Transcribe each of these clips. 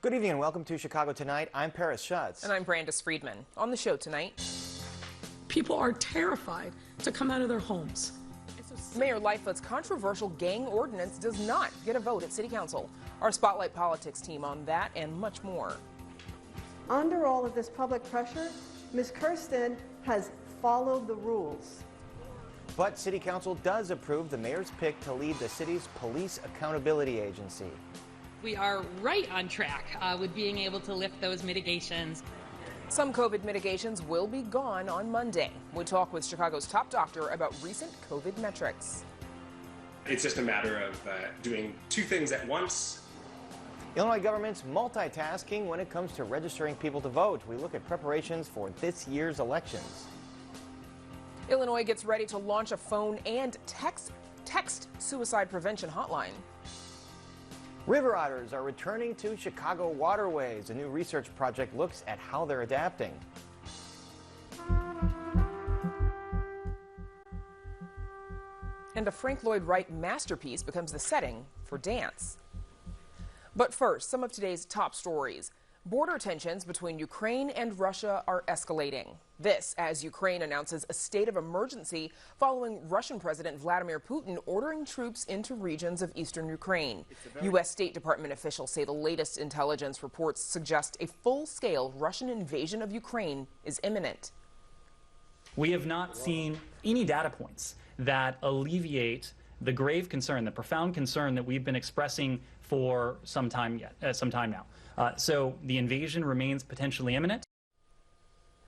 Good evening and welcome to Chicago Tonight. I'm Paris Schutz. And I'm Brandis Friedman. On the show tonight, people are terrified to come out of their homes. Mayor Lightfoot's controversial gang ordinance does not get a vote at City Council. Our Spotlight Politics team on that and much more. Under all of this public pressure, Ms. Kirsten has followed the rules. But City Council does approve the mayor's pick to lead the city's police accountability agency. We are right on track with being able to lift those mitigations. Some COVID mitigations will be gone on Monday. We'll talk with Chicago's top doctor about recent COVID metrics. It's just a matter of doing two things at once. Illinois government's multitasking when it comes to registering people to vote. We look at preparations for this year's elections. Illinois gets ready to launch a phone and text suicide prevention hotline. River otters are returning to Chicago waterways. A new research project looks at how they're adapting. And a Frank Lloyd Wright masterpiece becomes the setting for dance. But first, some of today's top stories. Border tensions between Ukraine and Russia are escalating. This as Ukraine announces a state of emergency following Russian President Vladimir Putin ordering troops into regions of eastern Ukraine. U.S. State Department officials say the latest intelligence reports suggest a full-scale Russian invasion of Ukraine is imminent. We have not seen any data points that alleviate the grave concern, the profound concern that we've been expressing for some time now. So the invasion remains potentially imminent.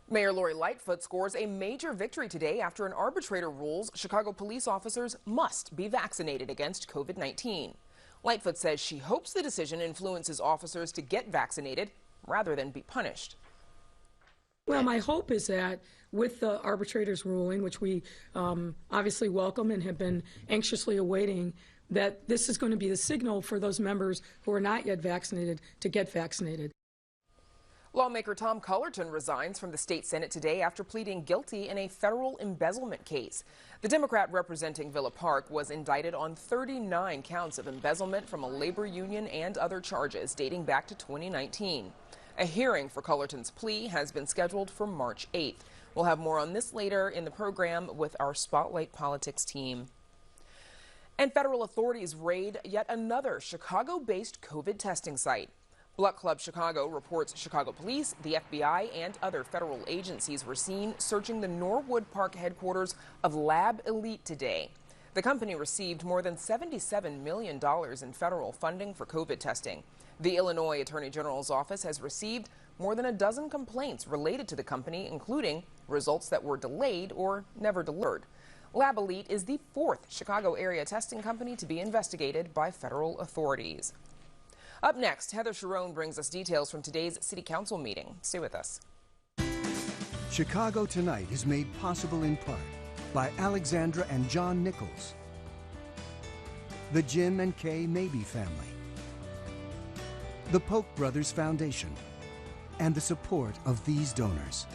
Mayor Lori Lightfoot scores a major victory today after an arbitrator rules Chicago police officers must be vaccinated against COVID-19. Lightfoot says she hopes the decision influences officers to get vaccinated rather than be punished. Well, my hope is that with the arbitrator's ruling, which we obviously welcome and have been anxiously awaiting, that this is going to be the signal for those members who are not yet vaccinated to get vaccinated. Lawmaker Tom Cullerton resigns from the state Senate today after pleading guilty in a federal embezzlement case. The Democrat representing Villa Park was indicted on 39 counts of embezzlement from a labor union and other charges dating back to 2019. A hearing for Cullerton's plea has been scheduled for March 8th. We'll have more on this later in the program with our Spotlight Politics team. And federal authorities raid yet another Chicago-based COVID testing site. Blood Club Chicago reports Chicago police, the FBI, and other federal agencies were seen searching the Norwood Park headquarters of Lab Elite today. The company received more than $77 million in federal funding for COVID testing. The Illinois Attorney General's office has received more than a dozen complaints related to the company, including results that were delayed or never delivered. Lab Elite is the fourth Chicago area testing company to be investigated by federal authorities. Up next, Heather Sharon brings us details from today's City Council meeting. Stay with us. Chicago Tonight is made possible in part by Alexandra and John Nichols, the Jim and Kay Mabey family, the Polk Brothers Foundation, and the support of these donors.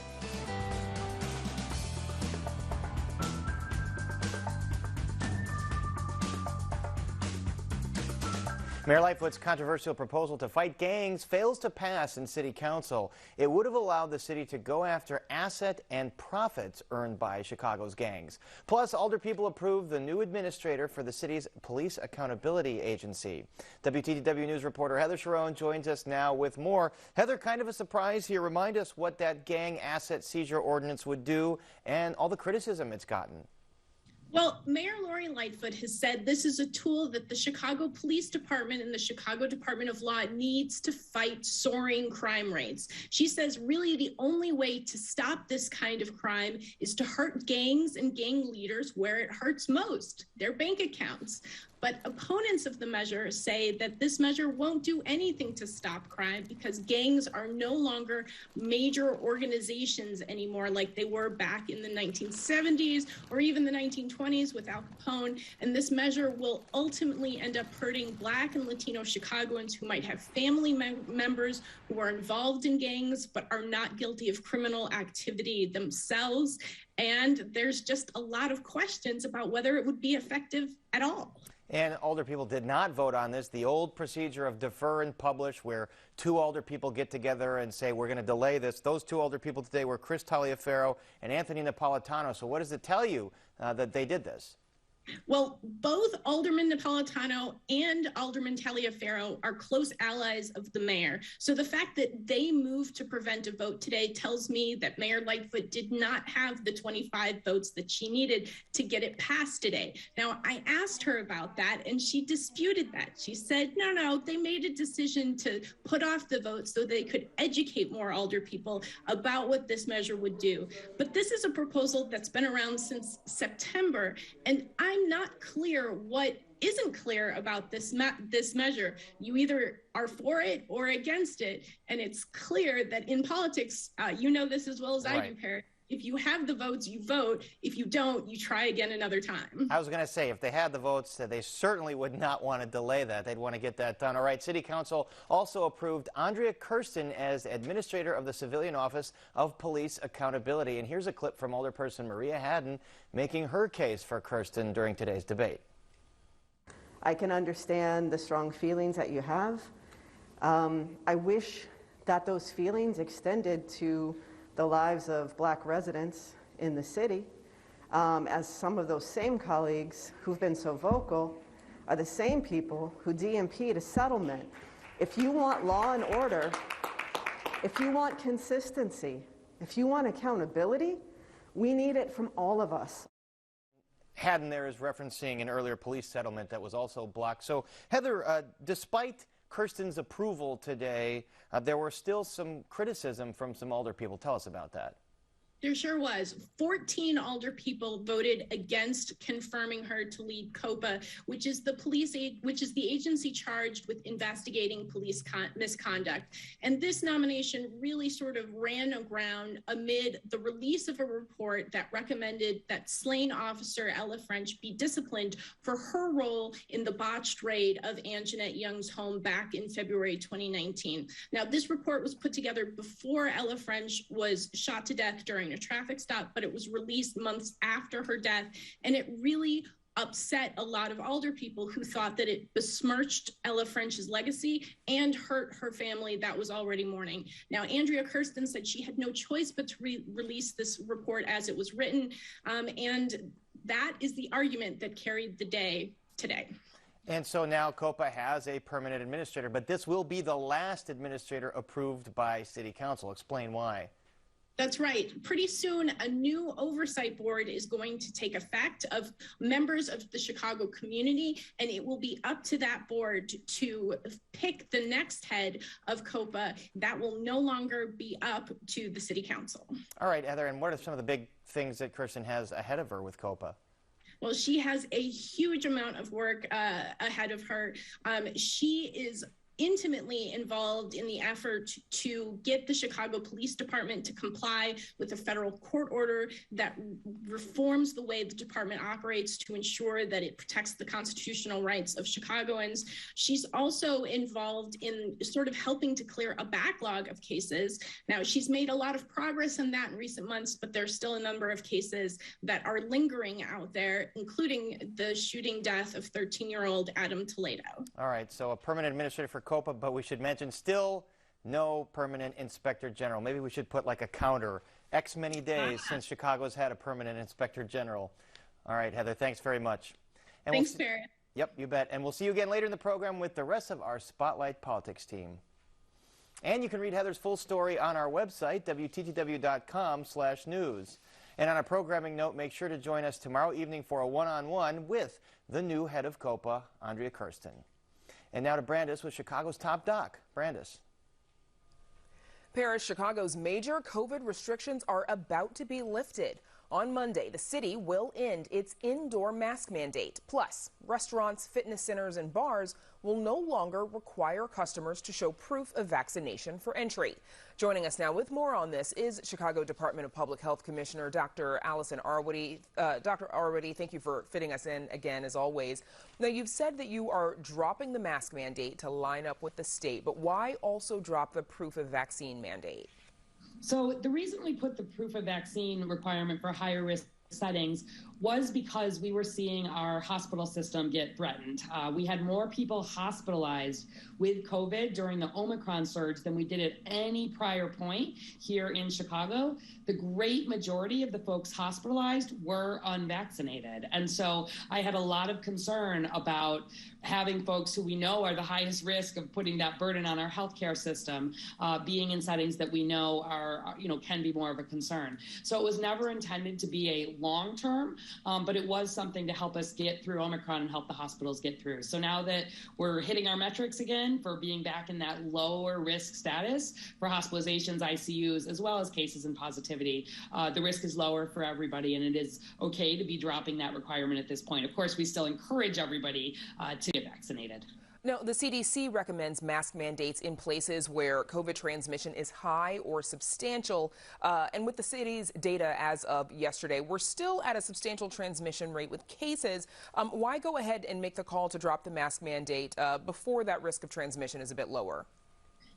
Mayor Lightfoot's controversial proposal to fight gangs fails to pass in City Council. It would have allowed the city to go after asset and profits earned by Chicago's gangs. Plus, alderpeople approved the new administrator for the city's police accountability agency. WTTW News reporter Heather Sharon joins us now with more. Heather, kind of a surprise here. Remind us what that gang asset seizure ordinance would do and all the criticism it's gotten. Well, Mayor Lori Lightfoot has said this is a tool that the Chicago Police Department and the Chicago Department of Law needs to fight soaring crime rates. She says really the only way to stop this kind of crime is to hurt gangs and gang leaders where it hurts most, their bank accounts. But opponents of the measure say that this measure won't do anything to stop crime because gangs are no longer major organizations anymore like they were back in the 1970s or even the 1920s. 1920s with Al Capone, and this measure will ultimately end up hurting Black and Latino Chicagoans who might have family members who are involved in gangs but are not guilty of criminal activity themselves. And there's just a lot of questions about whether it would be effective at all. And alder people did not vote on this. The old procedure of defer and publish, where two alder people get together and say, we're going to delay this. Those two alder people today were Chris Taliaferro and Anthony Napolitano. So what does it tell you that they did this? Well, both Alderman Napolitano and Alderman Taliaferro are close allies of the mayor. So the fact that they moved to prevent a vote today tells me that Mayor Lightfoot did not have the 25 votes that she needed to get it passed today. Now, I asked her about that, and she disputed that. She said, no, they made a decision to put off the vote so they could educate more alder people about what this measure would do. But this is a proposal that's been around since September, and I'm not clear what isn't clear about this measure. You either are for it or against it, and it's clear that in politics, you know this as well as I do, Perry. If you have the votes, you vote. If you don't, you try again another time. I was going to say, if they had the votes, they certainly would not want to delay that. They'd want to get that done. All right, City Council also approved Andrea Kirsten as Administrator of the Civilian Office of Police Accountability. And here's a clip from Alderperson Maria Haddon making her case for Kirsten during today's debate. I can understand the strong feelings that you have. I wish that those feelings extended to the lives of Black residents in the city, as some of those same colleagues who've been so vocal are the same people who DMP'd a settlement. If you want law and order, if you want consistency, if you want accountability, we need it from all of us. Haddon there is referencing an earlier police settlement that was also blocked. So, Heather, despite Kirsten's approval today, there were still some criticism from some alder people. Tell us about that. There sure was. 14 alder people voted against confirming her to lead COPA, which is the agency charged with investigating police misconduct. And this nomination really sort of ran aground amid the release of a report that recommended that slain officer Ella French be disciplined for her role in the botched raid of Anjanette Young's home back in February 2019. Now, this report was put together before Ella French was shot to death during a traffic stop, but it was released months after her death, and it really upset a lot of alder people who thought that it besmirched Ella French's legacy and hurt her family that was already mourning. Now, Andrea Kirsten said she had no choice but to release this report as it was written, and that is the argument that carried the day today. And so now COPA has a permanent administrator, but this will be the last administrator approved by City Council. Explain why. That's right. Pretty soon, a new oversight board is going to take effect of members of the Chicago community, and it will be up to that board to pick the next head of COPA. That will no longer be up to the City Council. All right, Heather, and what are some of the big things that Kirsten has ahead of her with COPA? Well, she has a huge amount of work ahead of her. She is intimately involved in the effort to get the Chicago Police Department to comply with a federal court order that reforms the way the department operates to ensure that it protects the constitutional rights of Chicagoans. She's also involved in sort of helping to clear a backlog of cases. Now, she's made a lot of progress in that in recent months, but there's still a number of cases that are lingering out there, including the shooting death of 13-year-old Adam Toledo. All right, so a permanent administrator for COPA, but we should mention still no permanent inspector general. Maybe we should put like a counter, X many days since Chicago's had a permanent inspector general. All right, Heather, thanks very much. And thanks, Barrett. Yep, you bet. And we'll see you again later in the program with the rest of our Spotlight Politics team. And you can read Heather's full story on our website, WTTW.com/news. And on a programming note, make sure to join us tomorrow evening for a one-on-one with the new head of COPA, Andrea Kirsten. And now to Brandis with Chicago's Top Doc. Brandis. Paris, Chicago's major COVID restrictions are about to be lifted. On Monday, the city will end its indoor mask mandate. Plus, restaurants, fitness centers, and bars will no longer require customers to show proof of vaccination for entry. Joining us now with more on this is Chicago Department of Public Health Commissioner Dr. Allison Arwady. Dr. Arwady, thank you for fitting us in again, as always. Now, you've said that you are dropping the mask mandate to line up with the state, but why also drop the proof of vaccine mandate? So the reason we put the proof of vaccine requirement for higher risk settings was because we were seeing our hospital system get threatened. We had more people hospitalized with COVID during the Omicron surge than we did at any prior point here in Chicago. The great majority of the folks hospitalized were unvaccinated. And so I had a lot of concern about having folks who we know are the highest risk of putting that burden on our healthcare system, being in settings that we know are, can be more of a concern. So it was never intended to be a long-term, but it was something to help us get through Omicron and help the hospitals get through. So now that we're hitting our metrics again for being back in that lower risk status for hospitalizations, ICUs, as well as cases and positivity, the risk is lower for everybody, and it is okay to be dropping that requirement at this point. Of course, we still encourage everybody to get vaccinated. Now, the CDC recommends mask mandates in places where COVID transmission is high or substantial. And with the city's data as of yesterday, we're still at a substantial transmission rate with cases. Why go ahead and make the call to drop the mask mandate before that risk of transmission is a bit lower?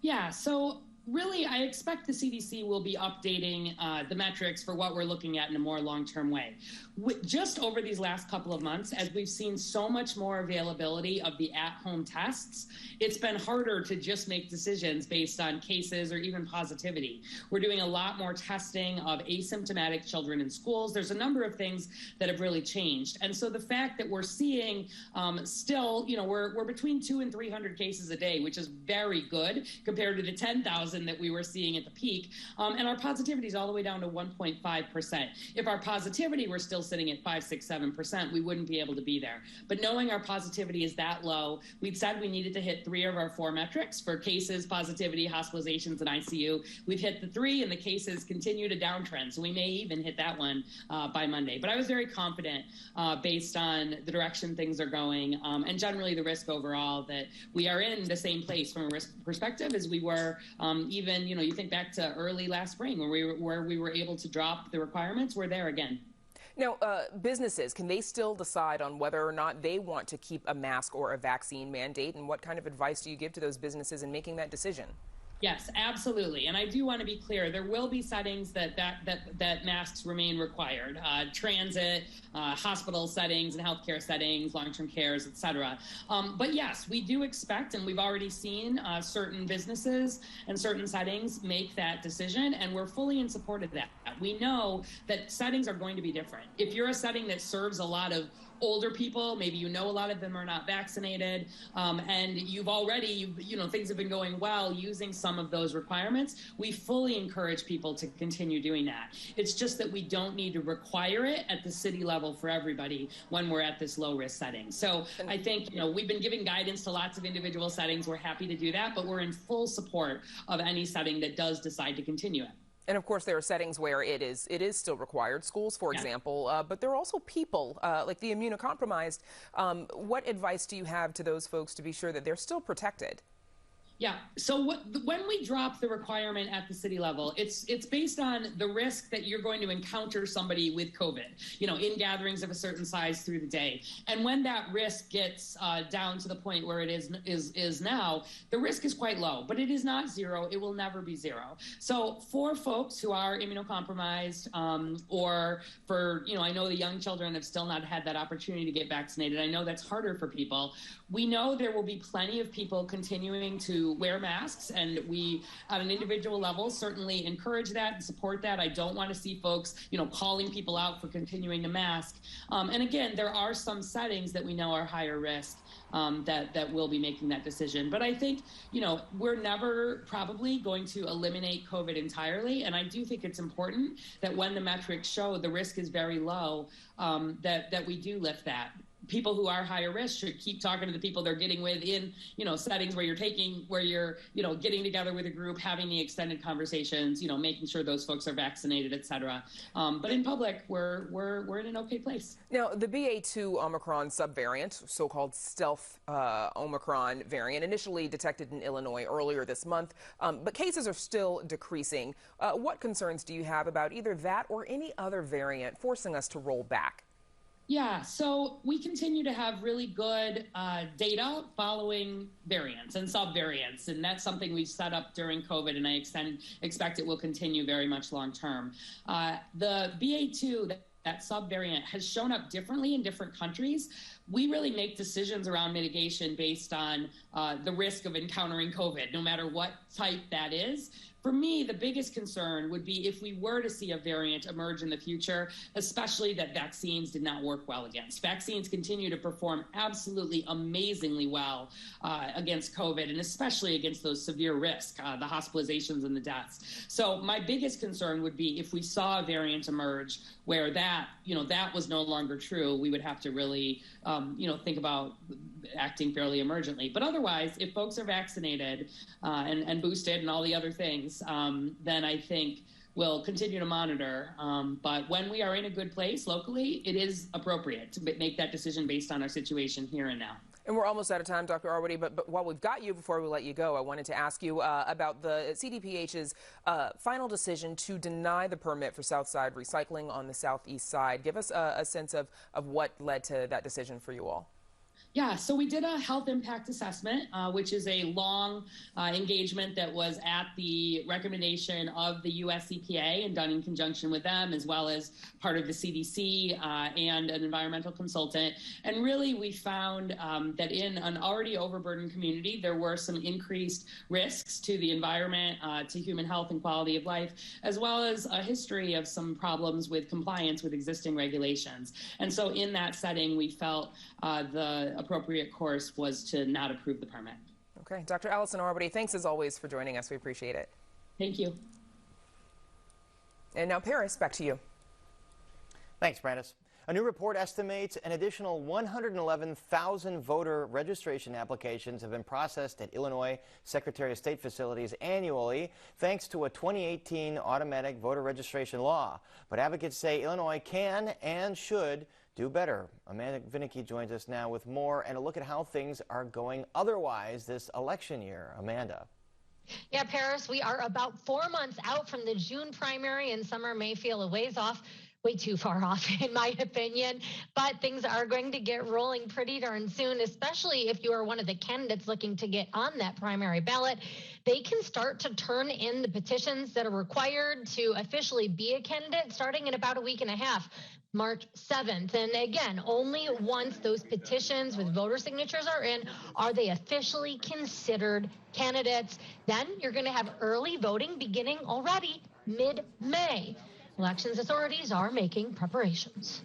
Yeah, so really, I expect the CDC will be updating the metrics for what we're looking at in a more long-term way. Just over these last couple of months, as we've seen so much more availability of the at-home tests, it's been harder to just make decisions based on cases or even positivity. We're doing a lot more testing of asymptomatic children in schools. There's a number of things that have really changed. And so the fact that we're seeing still, we're between 200 and 300 cases a day, which is very good compared to the 10,000 that we were seeing at the peak. And our positivity is all the way down to 1.5%. If our positivity were still sitting at 5, 6, 7%, we wouldn't be able to be there. But knowing our positivity is that low, we've said we needed to hit 3 of our 4 metrics for cases, positivity, hospitalizations, and ICU. We've hit the 3, and the cases continue to downtrend. So we may even hit that one by Monday. But I was very confident based on the direction things are going and generally the risk overall that we are in the same place from a risk perspective as we were even, you think back to early last spring where we were able to drop the requirements. We're there again. Now, businesses, can they still decide on whether or not they want to keep a mask or a vaccine mandate? And what kind of advice do you give to those businesses in making that decision? Yes, absolutely. And I do want to be clear, there will be settings that masks remain required. Transit, hospital settings and healthcare settings, long-term cares, et cetera. But yes, we do expect, and we've already seen certain businesses and certain settings make that decision, and we're fully in support of that. We know that settings are going to be different. If you're a setting that serves a lot of older people, maybe a lot of them are not vaccinated, and you've already, things have been going well using some of those requirements, we fully encourage people to continue doing that. It's just that we don't need to require it at the city level for everybody when we're at this low risk setting. So I think, we've been giving guidance to lots of individual settings. We're happy to do that, but we're in full support of any setting that does decide to continue it. And of course, there are settings where it is still required, schools, for example, but there are also people like the immunocompromised. What advice do you have to those folks to be sure that they're still protected? Yeah. So when we drop the requirement at the city level, it's based on the risk that you're going to encounter somebody with COVID, in gatherings of a certain size through the day. And when that risk gets down to the point where it is now, the risk is quite low, but it is not zero. It will never be zero. So for folks who are immunocompromised, or for, I know the young children have still not had that opportunity to get vaccinated. I know that's harder for people. We know there will be plenty of people continuing to wear masks, and we, at an individual level, certainly encourage that and support that. I don't want to see folks, calling people out for continuing to mask. And again, there are some settings that we know are higher risk that will be making that decision. But I think, we're never probably going to eliminate COVID entirely. And I do think it's important that when the metrics show the risk is very low, that we do lift that. people who are higher risk should keep talking to the people they're getting with in, settings where you're, getting together with a group, having the extended conversations, making sure those folks are vaccinated, et cetera. But in public, we're in an okay place. Now, the BA2 Omicron subvariant, so-called stealth Omicron variant, initially detected in Illinois earlier this month, but cases are still decreasing. What concerns do you have about either that or any other variant forcing us to roll back? Yeah, so we continue to have really good data following variants and subvariants, and that's something we've set up during COVID, and I expect it will continue very much long term. The BA2, that subvariant, has shown up differently in different countries. We really make decisions around mitigation based on the risk of encountering COVID, no matter what type that is. For me, the biggest concern would be if we were to see a variant emerge in the future, especially that vaccines did not work well against. Vaccines continue to perform absolutely amazingly well against COVID, and especially against those severe risks, the hospitalizations and the deaths. So my biggest concern would be if we saw a variant emerge where that was no longer true, we would have to really, think about acting fairly emergently. But otherwise, if folks are vaccinated and boosted and all the other things, then I think we'll continue to monitor. But when we are in a good place locally, it is appropriate to make that decision based on our situation here and now. And we're almost out of time, Dr. Arwady, but while we've got you, before we let you go, I wanted to ask you about the CDPH's final decision to deny the permit for Southside recycling on the southeast side. Give us a sense of what led to that decision for you all. Yeah, so we did a health impact assessment, which is a long engagement that was at the recommendation of the US EPA and done in conjunction with them, as well as part of the CDC and an environmental consultant. And really, we found that in an already overburdened community, there were some increased risks to the environment, to human health and quality of life, as well as a history of some problems with compliance with existing regulations. And so in that setting, we felt the appropriate course was to not approve the permit. Okay, Dr. Allison Arwady, thanks as always for joining us. We appreciate it. Thank you. And now, Paris, back to you. Thanks, Brandis. A new report estimates an additional 111,000 voter registration applications have been processed at Illinois Secretary of State facilities annually, thanks to a 2018 automatic voter registration law. But advocates say Illinois can and should do better. Amanda Vinicky joins us now with more and a look at how things are going otherwise this election year. Amanda. Yeah, Paris, we are about 4 months out from the June primary, and summer may feel a ways off. Way too far off, in my opinion, but things are going to get rolling pretty darn soon, especially if you are one of the candidates looking to get on that primary ballot. They can start to turn in the petitions that are required to officially be a candidate starting in about a week and a half. March 7th. And again, only once those petitions with voter signatures are in are they officially considered candidates. Then you're going to have early voting beginning already mid-May. Elections authorities are making preparations.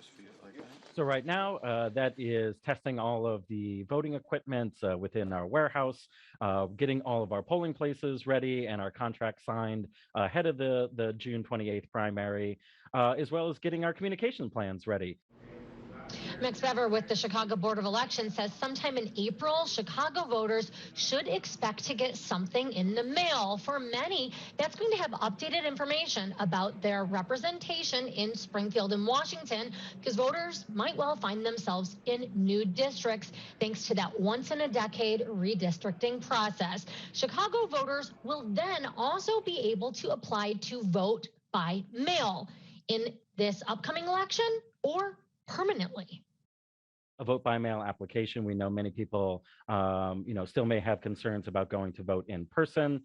So right now, that is testing all of the voting equipment within our warehouse, getting all of our polling places ready and our contract signed ahead of the June 28th primary, as well as getting our communication plans ready. Max Bever with the Chicago Board of Elections says sometime in April, Chicago voters should expect to get something in the mail. For many, that's going to have updated information about their representation in Springfield and Washington, because voters might well find themselves in new districts thanks to that once-in-a-decade redistricting process. Chicago voters will then also be able to apply to vote by mail in this upcoming election or permanently. A vote by mail application. We know many people, still may have concerns about going to vote in person.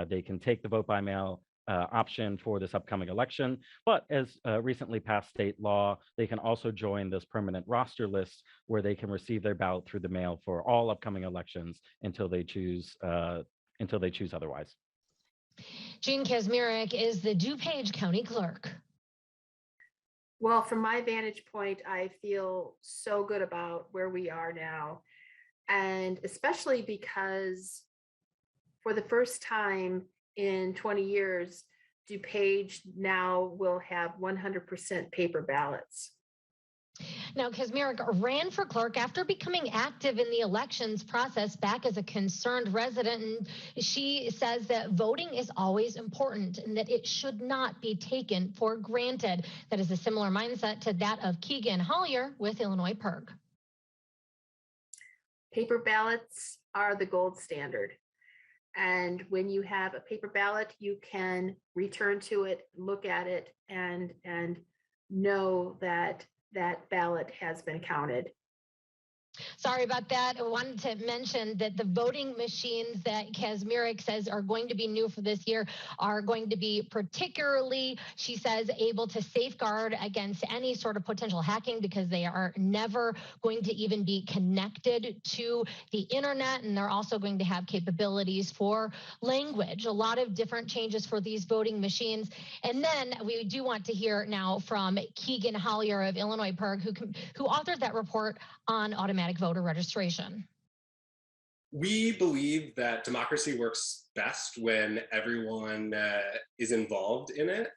They can take the vote by mail option for this upcoming election. But as recently passed state law, they can also join this permanent roster list where they can receive their ballot through the mail for all upcoming elections until they choose otherwise. Jean Kazmierek is the DuPage County Clerk. Well, from my vantage point, I feel so good about where we are now. And especially because for the first time in 20 years, DuPage now will have 100% paper ballots. Now, Kazmierek ran for clerk after becoming active in the elections process back as a concerned resident. And she says that voting is always important and that it should not be taken for granted. That is a similar mindset to that of Keegan Hollier with Illinois PERG. Paper ballots are the gold standard. And when you have a paper ballot, you can return to it, look at it, and know that that ballot has been counted. Sorry about that. I wanted to mention that the voting machines that Kazmierek says are going to be new for this year are going to be particularly, she says, able to safeguard against any sort of potential hacking because they are never going to even be connected to the internet. And they're also going to have capabilities for language, a lot of different changes for these voting machines. And then we do want to hear now from Keegan Hollier of Illinois PERG, who authored that report on automatic voter registration. We believe that democracy works best when everyone is involved in it.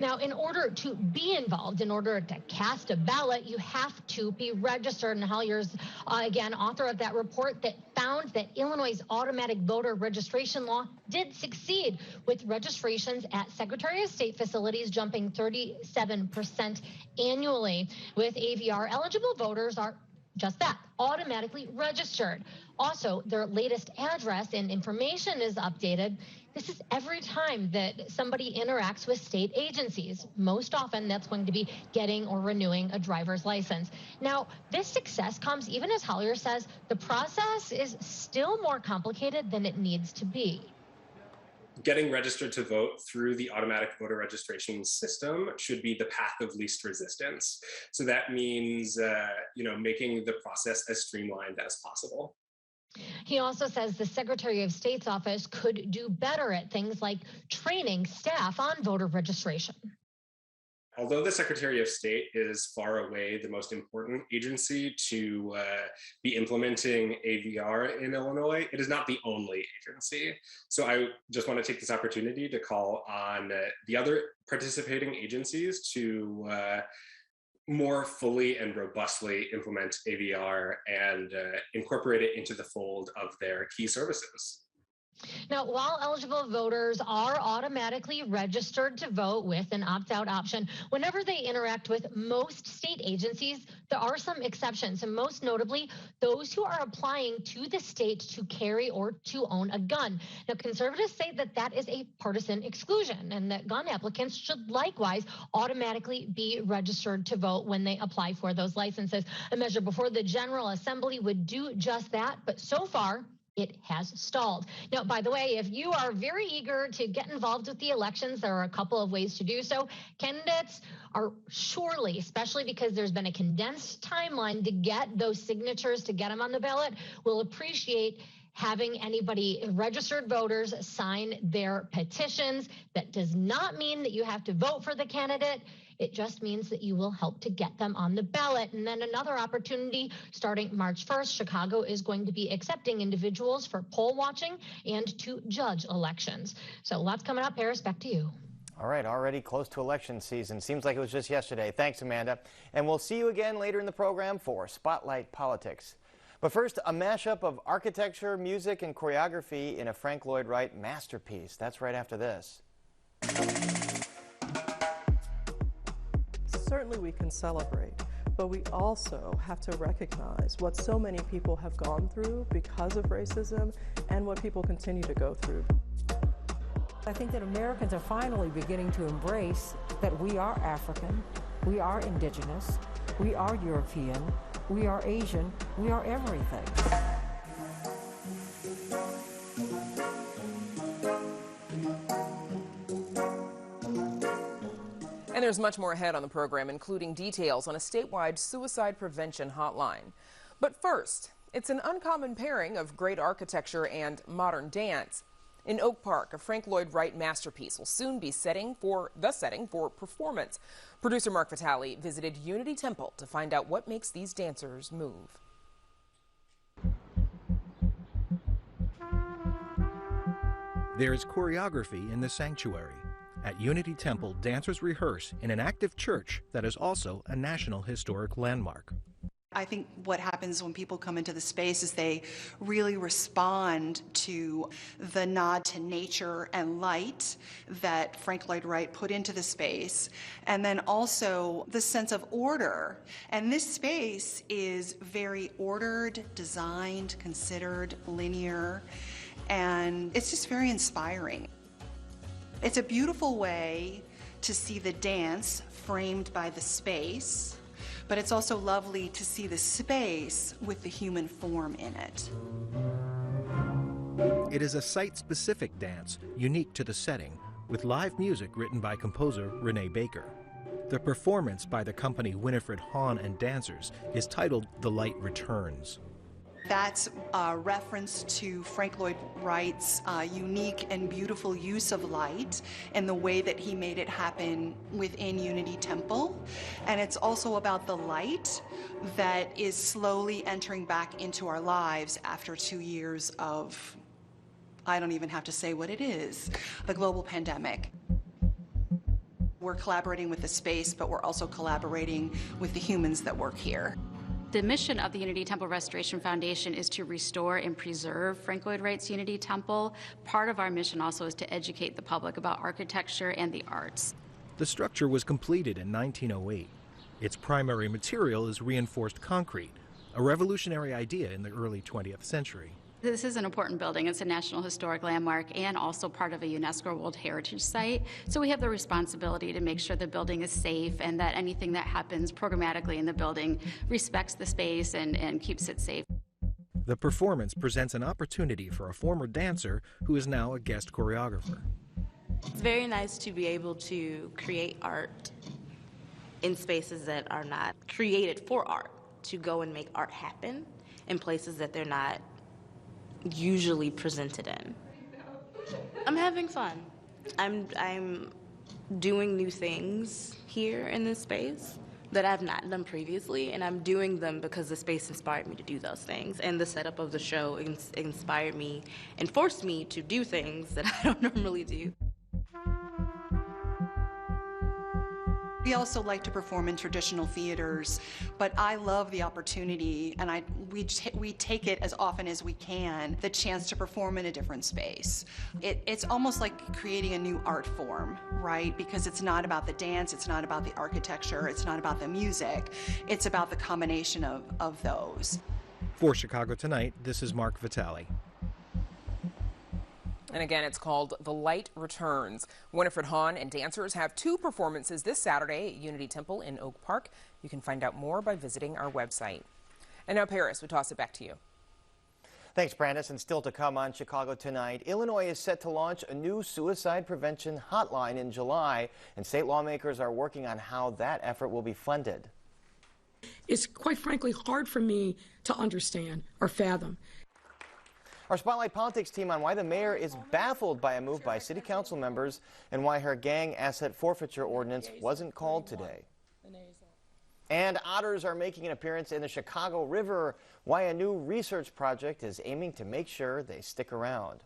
Now, in order to be involved, in order to cast a ballot, you have to be registered. And Hollier's, again, author of that report that found that Illinois' automatic voter registration law did succeed, with registrations at Secretary of State facilities jumping 37% annually. With AVR, eligible voters are just that, automatically registered. Also, their latest address and information is updated. This is every time that somebody interacts with state agencies. Most often, that's going to be getting or renewing a driver's license. Now, this success comes even as Hollier says the process is still more complicated than it needs to be. Getting registered to vote through the automatic voter registration system should be the path of least resistance. So that means, making the process as streamlined as possible. He also says the Secretary of State's office could do better at things like training staff on voter registration. Although the Secretary of State is far away the most important agency to be implementing AVR in Illinois, it is not the only agency. So I just want to take this opportunity to call on the other participating agencies to more fully and robustly implement AVR and incorporate it into the fold of their key services. Now, while eligible voters are automatically registered to vote with an opt-out option, whenever they interact with most state agencies, there are some exceptions, and most notably, those who are applying to the state to carry or to own a gun. Now, conservatives say that that is a partisan exclusion, and that gun applicants should likewise automatically be registered to vote when they apply for those licenses. A measure before the General Assembly would do just that, but so far, it has stalled. Now, by the way, if you are very eager to get involved with the elections, there are a couple of ways to do so. Candidates are surely, especially because there's been a condensed timeline to get those signatures, to get them on the ballot, will appreciate having anybody, registered voters, sign their petitions. That does not mean that you have to vote for the candidate. It just means that you will help to get them on the ballot. And then another opportunity, starting March 1st, Chicago is going to be accepting individuals for poll watching and to judge elections. So lots coming up. Paris, back to you. All right, already close to election season. Seems like it was just yesterday. Thanks, Amanda. And we'll see you again later in the program for Spotlight Politics. But first, a mashup of architecture, music, and choreography in a Frank Lloyd Wright masterpiece. That's right after this. Certainly we can celebrate, but we also have to recognize what so many people have gone through because of racism and what people continue to go through. I think that Americans are finally beginning to embrace that we are African, we are indigenous, we are European, we are Asian, we are everything. And there's much more ahead on the program, including details on a statewide suicide prevention hotline. But first, it's an uncommon pairing of great architecture and modern dance. In Oak Park, a Frank Lloyd Wright masterpiece will soon be setting for performance. Producer Mark Vitale visited Unity Temple to find out what makes these dancers move. There's choreography in the sanctuary. At Unity Temple, dancers rehearse in an active church that is also a National Historic Landmark. I think what happens when people come into the space is they really respond to the nod to nature and light that Frank Lloyd Wright put into the space, and then also the sense of order. And this space is very ordered, designed, considered, linear, and it's just very inspiring. It's a beautiful way to see the dance framed by the space, but it's also lovely to see the space with the human form in it. It is a site-specific dance, unique to the setting, with live music written by composer Renee Baker. The performance by the company Winifred Hahn and Dancers is titled The Light Returns. That's a reference to Frank Lloyd Wright's unique and beautiful use of light and the way that he made it happen within Unity Temple. And it's also about the light that is slowly entering back into our lives after 2 years of, I don't even have to say what it is, the global pandemic. We're collaborating with the space, but we're also collaborating with the humans that work here. The mission of the Unity Temple Restoration Foundation is to restore and preserve Frank Lloyd Wright's Unity Temple. Part of our mission also is to educate the public about architecture and the arts. The structure was completed in 1908. Its primary material is reinforced concrete, a revolutionary idea in the early 20th century. This is an important building. It's a National Historic Landmark and also part of a UNESCO World Heritage Site. So we have the responsibility to make sure the building is safe and that anything that happens programmatically in the building respects the space and keeps it safe. The performance presents an opportunity for a former dancer who is now a guest choreographer. It's very nice to be able to create art in spaces that are not created for art, to go and make art happen in places that they're not usually presented in. I'm having fun. I'm doing new things here in this space that I've not done previously, and I'm doing them because the space inspired me to do those things, and the setup of the show inspired me and forced me to do things that I don't normally do. We also like to perform in traditional theaters, but I love the opportunity, and we take it as often as we can, the chance to perform in a different space. It's almost like creating a new art form, right? Because it's not about the dance, it's not about the architecture, it's not about the music, it's about the combination of those. For Chicago Tonight, this is Mark Vitale. And again, it's called The Light Returns. Winifred Hahn and dancers have 2 performances this Saturday at Unity Temple in Oak Park. You can find out more by visiting our website. And now, Paris, we toss it back to you. Thanks, Brandis. And still to come on Chicago Tonight, Illinois is set to launch a new suicide prevention hotline in July, and state lawmakers are working on how that effort will be funded. It's quite frankly hard for me to understand or fathom. Our Spotlight Politics team on why the mayor is baffled by a move by city council members and why her gang asset forfeiture ordinance wasn't called today. And otters are making an appearance in the Chicago River, why a new research project is aiming to make sure they stick around.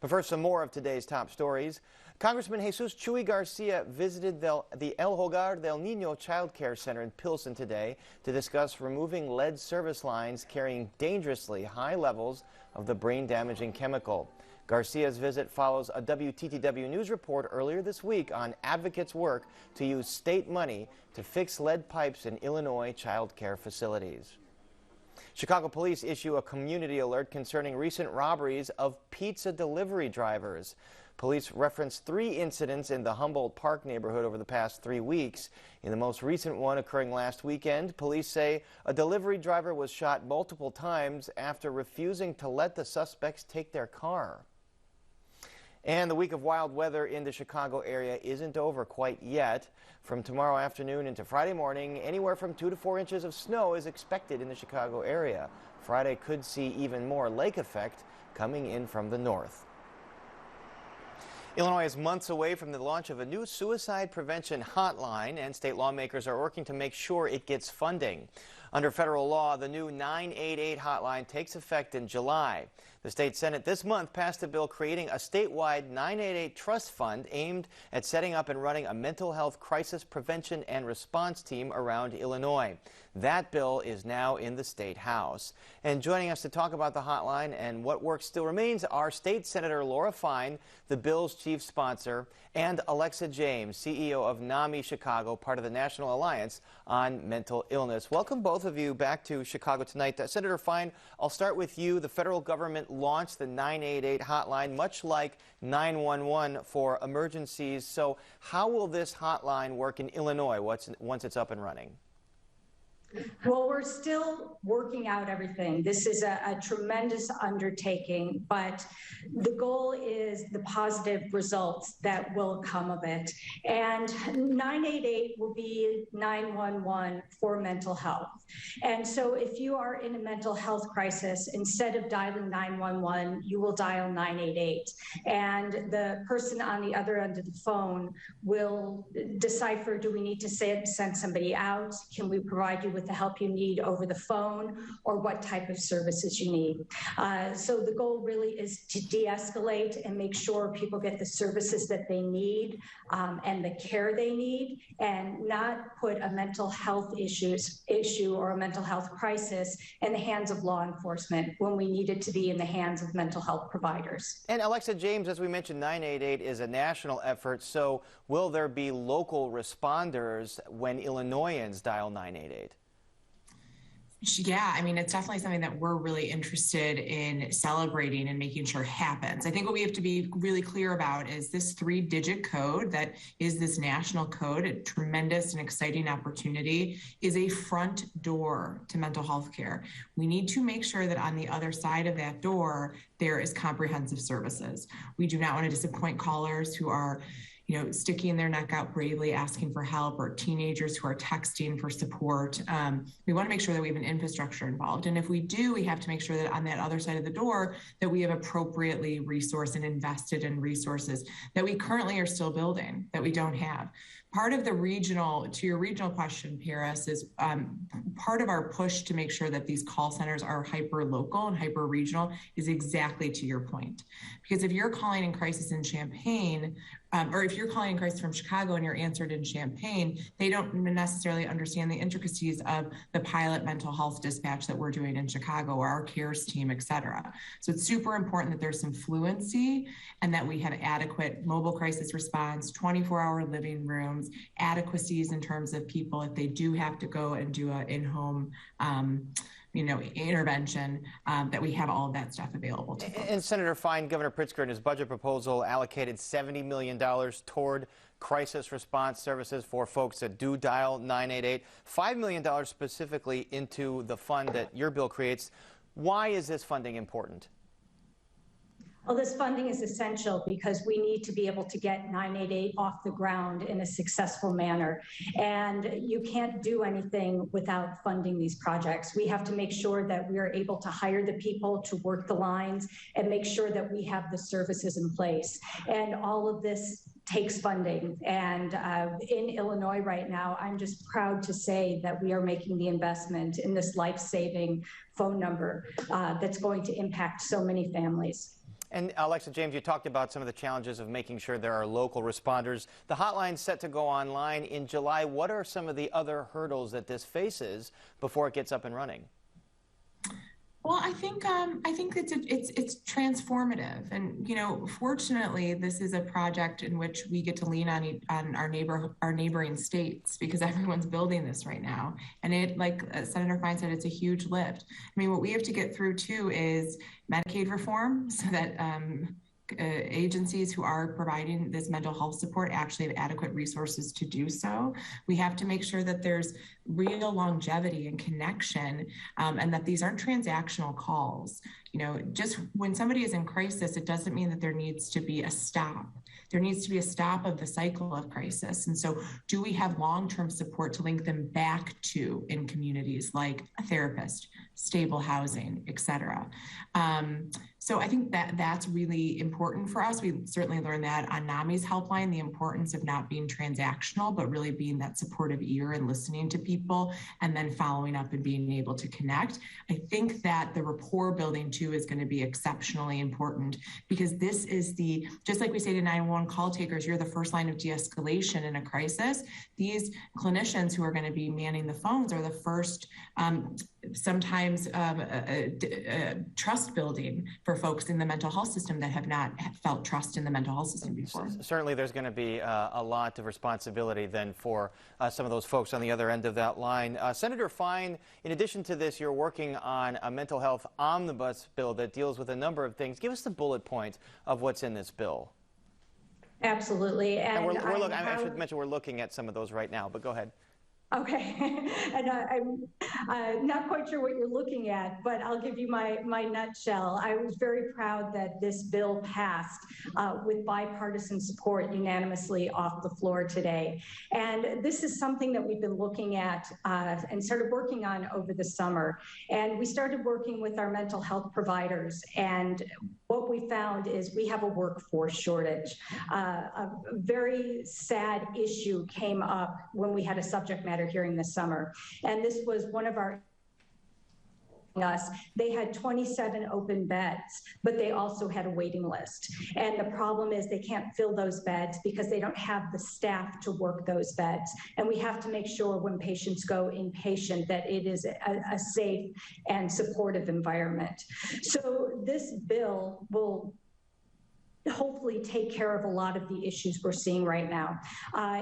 But first, some more of today's top stories. Congressman Jesus Chuy Garcia visited the El Hogar del Niño Child Care Center in Pilsen today to discuss removing lead service lines carrying dangerously high levels of the brain-damaging chemical. Garcia's visit follows a WTTW news report earlier this week on advocates' work to use state money to fix lead pipes in Illinois child care facilities. Chicago police issue a community alert concerning recent robberies of pizza delivery drivers. Police referenced 3 incidents in the Humboldt Park neighborhood over the past 3 weeks. In the most recent one occurring last weekend, police say a delivery driver was shot multiple times after refusing to let the suspects take their car. And the week of wild weather in the Chicago area isn't over quite yet. From tomorrow afternoon into Friday morning, anywhere from 2 to 4 inches of snow is expected in the Chicago area. Friday could see even more lake effect coming in from the north. Illinois is months away from the launch of a new suicide prevention hotline, and state lawmakers are working to make sure it gets funding. Under federal law, the new 988 hotline takes effect in July. The state Senate this month passed a bill creating a statewide 988 trust fund aimed at setting up and running a mental health crisis prevention and response team around Illinois. That bill is now in the State House. And joining us to talk about the hotline and what work still remains are State Senator Laura Fine, the bill's chief sponsor, and Alexa James, CEO of NAMI Chicago, part of the National Alliance on Mental Illness. Welcome both of you back to Chicago Tonight. Senator Fine, I'll start with you. The federal government launched the 988 hotline, much like 911 for emergencies. So how will this hotline work in Illinois once it's up and running? Well, we're still working out everything. This is a tremendous undertaking, but the goal is the positive results that will come of it. And 988 will be 911 for mental health. And so if you are in a mental health crisis, instead of dialing 911, you will dial 988. And the person on the other end of the phone will decipher, do we need to send somebody out? Can we provide you with the help you need over the phone, or what type of services you need. So the goal really is to de-escalate and make sure people get the services that they need and the care they need, and not put a mental health issue or a mental health crisis in the hands of law enforcement when we need it to be in the hands of mental health providers. And Alexa James, as we mentioned, 988 is a national effort, so will there be local responders when Illinoisans dial 988? Yeah, I mean, it's definitely something that we're really interested in celebrating and making sure happens. I think what we have to be really clear about is this 3-digit code that is this national code, a tremendous and exciting opportunity, is a front door to mental health care. We need to make sure that on the other side of that door, there is comprehensive services. We do not want to disappoint callers who are sticking their neck out bravely, asking for help, or teenagers who are texting for support. We want to make sure that we have an infrastructure involved. And if we do, we have to make sure that on that other side of the door, that we have appropriately resourced and invested in resources that we currently are still building, that we don't have. Part of the to your regional question, Paris, is part of our push to make sure that these call centers are hyper-local and hyper-regional is exactly to your point. Because if you're calling in crisis in Champaign, or if you're calling in crisis from Chicago and you're answered in Champaign, they don't necessarily understand the intricacies of the pilot mental health dispatch that we're doing in Chicago, or our CARES team, et cetera. So it's super important that there's some fluency and that we have adequate mobile crisis response, 24-hour living rooms, adequacies in terms of people if they do have to go and do an in-home intervention, that we have all of that stuff available to folks. And Senator Fine, Governor Pritzker in his budget proposal allocated $70 million toward crisis response services for folks that do dial 988, $5 million specifically into the fund that your bill creates. Why is this funding important? Well, this funding is essential because we need to be able to get 988 off the ground in a successful manner. And you can't do anything without funding these projects. We have to make sure that we are able to hire the people to work the lines and make sure that we have the services in place. And all of this takes funding. And in Illinois right now, I'm just proud to say that we are making the investment in this life-saving phone number that's going to impact so many families. And Alexa James, you talked about some of the challenges of making sure there are local responders. The hotline's set to go online in July. What are some of the other hurdles that this faces before it gets up and running? Well, I think it's transformative, and fortunately, this is a project in which we get to lean on our neighboring states, because everyone's building this right now, and it, like Senator Fine said, it's a huge lift. I mean, what we have to get through too is Medicaid reform, so that agencies who are providing this mental health support actually have adequate resources to do so. We have to make sure that there's real longevity and connection, and that these aren't transactional calls. Just when somebody is in crisis, it doesn't mean that there needs to be a stop. There needs to be a stop of the cycle of crisis. And so do we have long-term support to link them back to in communities, like a therapist, stable housing, et cetera? So I think that that's really important for us. We certainly learned that on NAMI's helpline, the importance of not being transactional, but really being that supportive ear and listening to people and then following up and being able to connect. I think that the rapport building too is going to be exceptionally important, because this is just like we say to 911 call takers, you're the first line of de-escalation in a crisis. These clinicians who are going to be manning the phones are the first, sometimes trust building for folks in the mental health system that have not felt trust in the mental health system before. Certainly there's going to be a lot of responsibility then for some of those folks on the other end of that line. Senator Fine, in addition to this, you're working on a mental health omnibus bill that deals with a number of things. Give us the bullet points of what's in this bill. Absolutely. And I should mention we're looking at some of those right now, but go ahead. Okay, and I'm not quite sure what you're looking at, but I'll give you my nutshell. I was very proud that this bill passed with bipartisan support unanimously off the floor today. And this is something that we've been looking at and started working on over the summer. And we started working with our mental health providers. And what we found is we have a workforce shortage. A very sad issue came up when we had a subject matter hearing this summer. And this was one of our they had 27 open beds, but they also had a waiting list. And the problem is they can't fill those beds because they don't have the staff to work those beds. And we have to make sure when patients go inpatient that it is a safe and supportive environment. So this bill will hopefully take care of a lot of the issues we're seeing right now.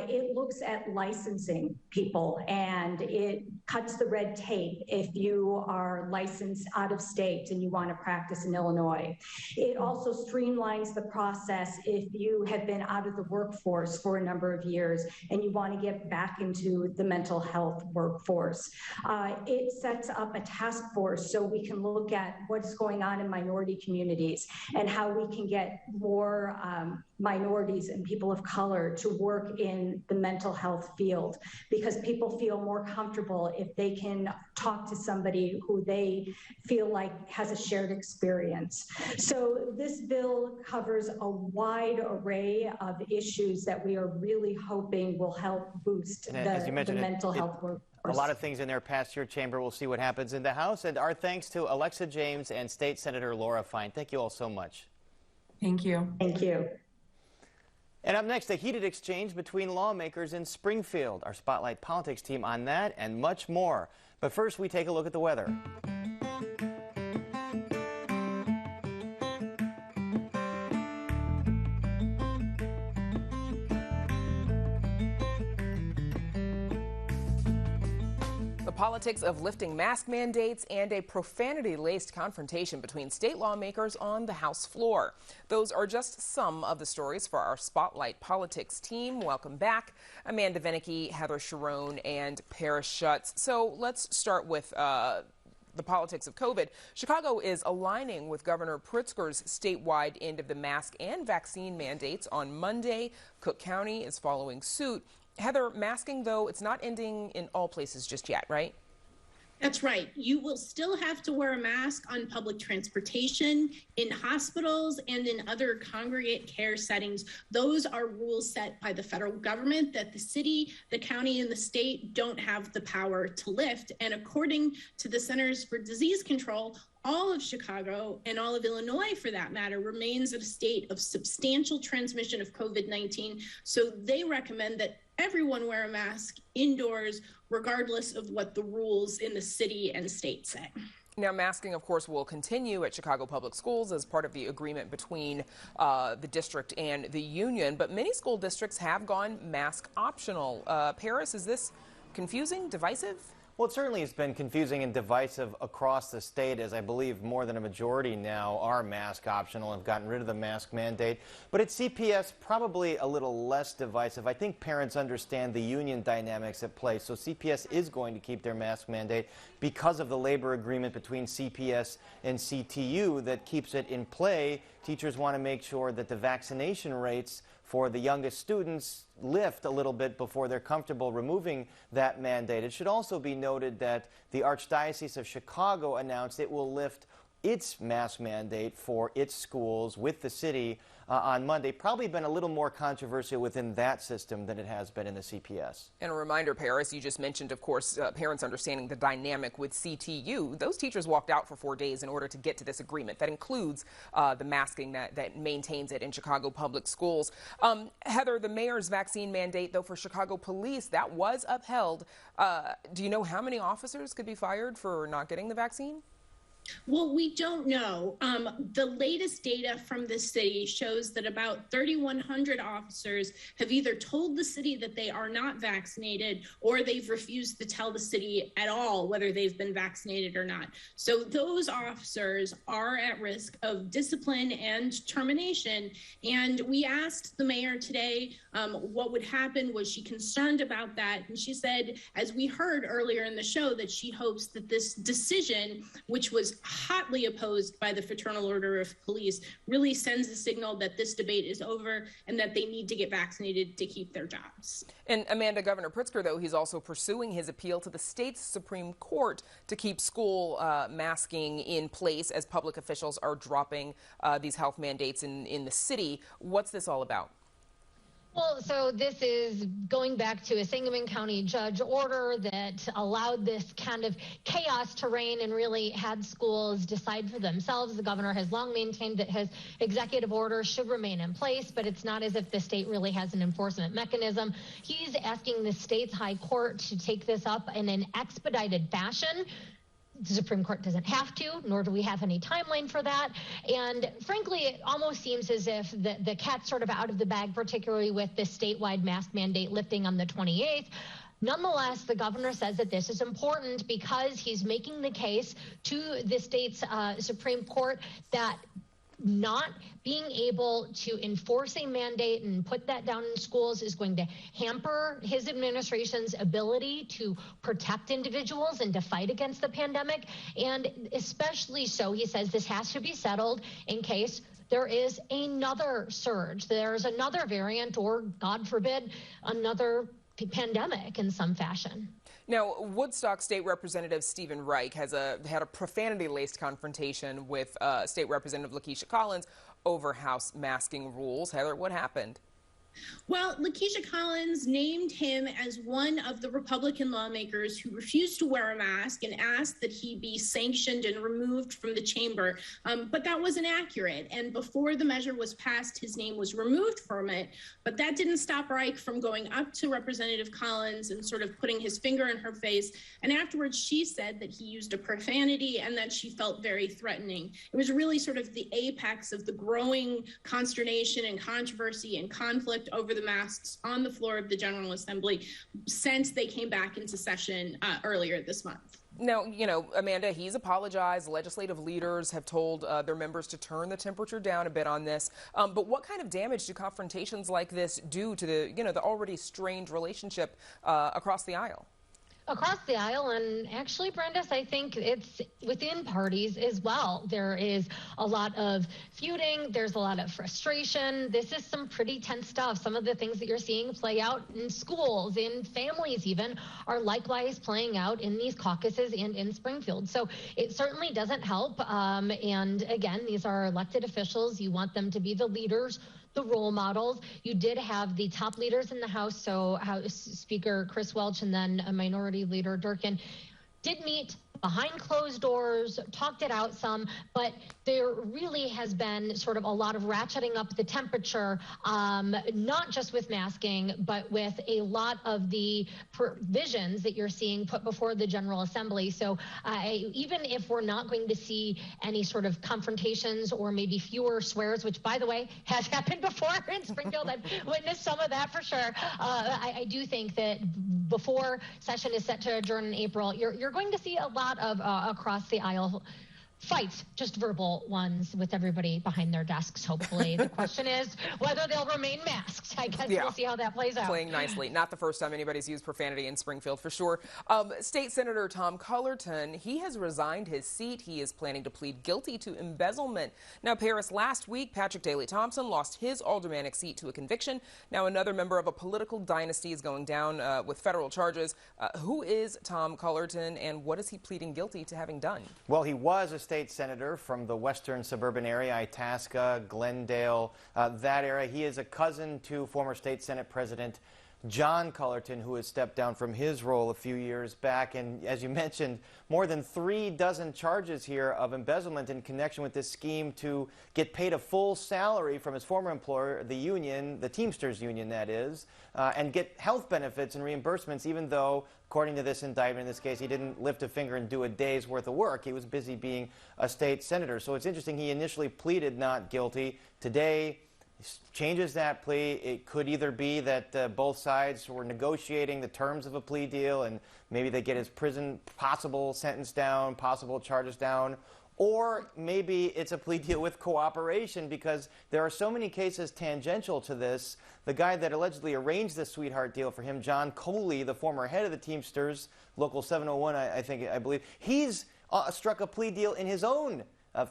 It looks at licensing people, and it cuts the red tape if you are licensed out of state and you want to practice in Illinois. It also streamlines the process if you have been out of the workforce for a number of years and you want to get back into the mental health workforce. It sets up a task force so we can look at what's going on in minority communities and how we can get more minorities and people of color to work in the mental health field, because people feel more comfortable if they can talk to somebody who they feel like has a shared experience. So this bill covers a wide array of issues that we are really hoping will help boost the mental health workforce. A lot of things in there past your chamber. We'll see what happens in the House. And our thanks to Alexa James and State Senator Laura Fine. Thank you all so much. Thank you. Thank you. And up next, a heated exchange between lawmakers in Springfield. Our Spotlight Politics team on that and much more. But first, we take a look at the weather. Politics of lifting mask mandates and a profanity-laced confrontation between state lawmakers on the House floor. Those are just some of the stories for our Spotlight Politics team. Welcome back. Amanda Venicky, Heather Sharon, and Paris Schutz. So let's start with the politics of COVID. Chicago is aligning with Governor Pritzker's statewide end of the mask and vaccine mandates on Monday. Cook County is following suit. Heather, masking, though, it's not ending in all places just yet, right? That's right. You will still have to wear a mask on public transportation, in hospitals, and in other congregate care settings. Those are rules set by the federal government that the city, the county, and the state don't have the power to lift. And according to the Centers for Disease Control, all of Chicago and all of Illinois, for that matter, remains in a state of substantial transmission of COVID-19. So they recommend that everyone wear a mask indoors, regardless of what the rules in the city and state say. Now, masking, of course, will continue at Chicago Public Schools as part of the agreement between the district and the union, but many school districts have gone mask optional. Paris, is this confusing, divisive? Well, it certainly has been confusing and divisive across the state, as I believe more than a majority now are mask optional and have gotten rid of the mask mandate. But at CPS, probably a little less divisive. I think parents understand the union dynamics at play, so CPS is going to keep their mask mandate because of the labor agreement between CPS and CTU that keeps it in play. Teachers want to make sure that the vaccination rates for the youngest students lift a little bit before they're comfortable removing that mandate. It should also be noted that the Archdiocese of Chicago announced it will lift its mask mandate for its schools with the city on Monday. Probably been a little more controversial within that system than it has been in the CPS. And a reminder, Paris, you just mentioned, of course, parents understanding the dynamic with CTU. Those teachers walked out for 4 days in order to get to this agreement. That includes the masking that maintains it in Chicago public schools. Heather, the mayor's vaccine mandate, though, for Chicago police, that was upheld. Do you know how many officers could be fired for not getting the vaccine? Well, we don't know. The latest data from the city shows that about 3,100 officers have either told the city that they are not vaccinated or they've refused to tell the city at all whether they've been vaccinated or not. So those officers are at risk of discipline and termination. And we asked the mayor today what would happen. Was she concerned about that? And she said, as we heard earlier in the show, that she hopes that this decision, which was hotly opposed by the Fraternal Order of Police, really sends a signal that this debate is over and that they need to get vaccinated to keep their jobs. And Amanda, Governor Pritzker, though, he's also pursuing his appeal to the state's Supreme Court to keep school masking in place as public officials are dropping these health mandates in the city. What's this all about? Well, so this is going back to a Sangamon County judge order that allowed this kind of chaos to reign and really had schools decide for themselves. The governor has long maintained that his executive order should remain in place, but it's not as if the state really has an enforcement mechanism. He's asking the state's high court to take this up in an expedited fashion. The Supreme Court doesn't have to, nor do we have any timeline for that. And frankly, it almost seems as if the cat's sort of out of the bag, particularly with this statewide mask mandate lifting on the 28th. Nonetheless, the governor says that this is important because he's making the case to the state's Supreme Court that not being able to enforce a mandate and put that down in schools is going to hamper his administration's ability to protect individuals and to fight against the pandemic. And especially so, he says this has to be settled in case there is another surge, there's another variant, or God forbid, another pandemic in some fashion. Now, Woodstock State Representative Stephen Wright has had a profanity-laced confrontation with State Representative Lakeisha Collins over House masking rules. Heather, what happened? Well, Lakeisha Collins named him as one of the Republican lawmakers who refused to wear a mask and asked that he be sanctioned and removed from the chamber. But that wasn't accurate. And before the measure was passed, his name was removed from it. But that didn't stop Reich from going up to Representative Collins and sort of putting his finger in her face. And afterwards, she said that he used a profanity and that she felt very threatening. It was really sort of the apex of the growing consternation and controversy and conflict over the masks on the floor of the General Assembly since they came back into session earlier this month. Now, you know, Amanda, he's apologized. Legislative leaders have told their members to turn the temperature down a bit on this. But what kind of damage do confrontations like this do to the, the already strained relationship across the aisle? Across the aisle, and actually, Brendis, I think it's within parties as well. There is a lot of feuding. There's a lot of frustration. This is some pretty tense stuff. Some of the things that you're seeing play out in schools, in families even, are likewise playing out in these caucuses and in Springfield. So it certainly doesn't help. And again, these are elected officials. You want them to be the leaders, the role models. You did have the top leaders in the House, so House Speaker Chris Welch and then Minority Leader Durkin, did meet behind closed doors, talked it out some, but there really has been sort of a lot of ratcheting up the temperature, not just with masking, but with a lot of the provisions that you're seeing put before the General Assembly. So even if we're not going to see any sort of confrontations or maybe fewer swears, which, by the way, has happened before in Springfield, I've witnessed some of that for sure. I do think that before session is set to adjourn in April, you're going to see a lot of across the aisle fights, just verbal ones with everybody behind their desks, hopefully. The question is whether they'll remain masked. I guess we'll see how that plays out. Playing nicely. Not the first time anybody's used profanity in Springfield, for sure. State Senator Tom Cullerton, he has resigned his seat. He is planning to plead guilty to embezzlement. Now, Paris, last week, Patrick Daley Thompson lost his aldermanic seat to a conviction. Now, another member of a political dynasty is going down with federal charges. Who is Tom Cullerton, and what is he pleading guilty to having done? Well, he was a state senator from the western suburban area, Itasca, Glendale, that area. He is a cousin to former state Senate President John Cullerton, who has stepped down from his role a few years back. And as you mentioned, more than 3 dozen charges here of embezzlement in connection with this scheme to get paid a full salary from his former employer, the union, the Teamsters union that is, and get health benefits and reimbursements, even though, according to this indictment in this case, he didn't lift a finger and do a day's worth of work. He was busy being a state senator. So it's interesting, he initially pleaded not guilty. Today, changes that plea. It could either be that both sides were negotiating the terms of a plea deal and maybe they get his possible sentence down, possible charges down, or maybe it's a plea deal with cooperation, because there are so many cases tangential to this. The guy that allegedly arranged this sweetheart deal for him, John Coley, the former head of the Teamsters, Local 701, I believe, he's struck a plea deal in his own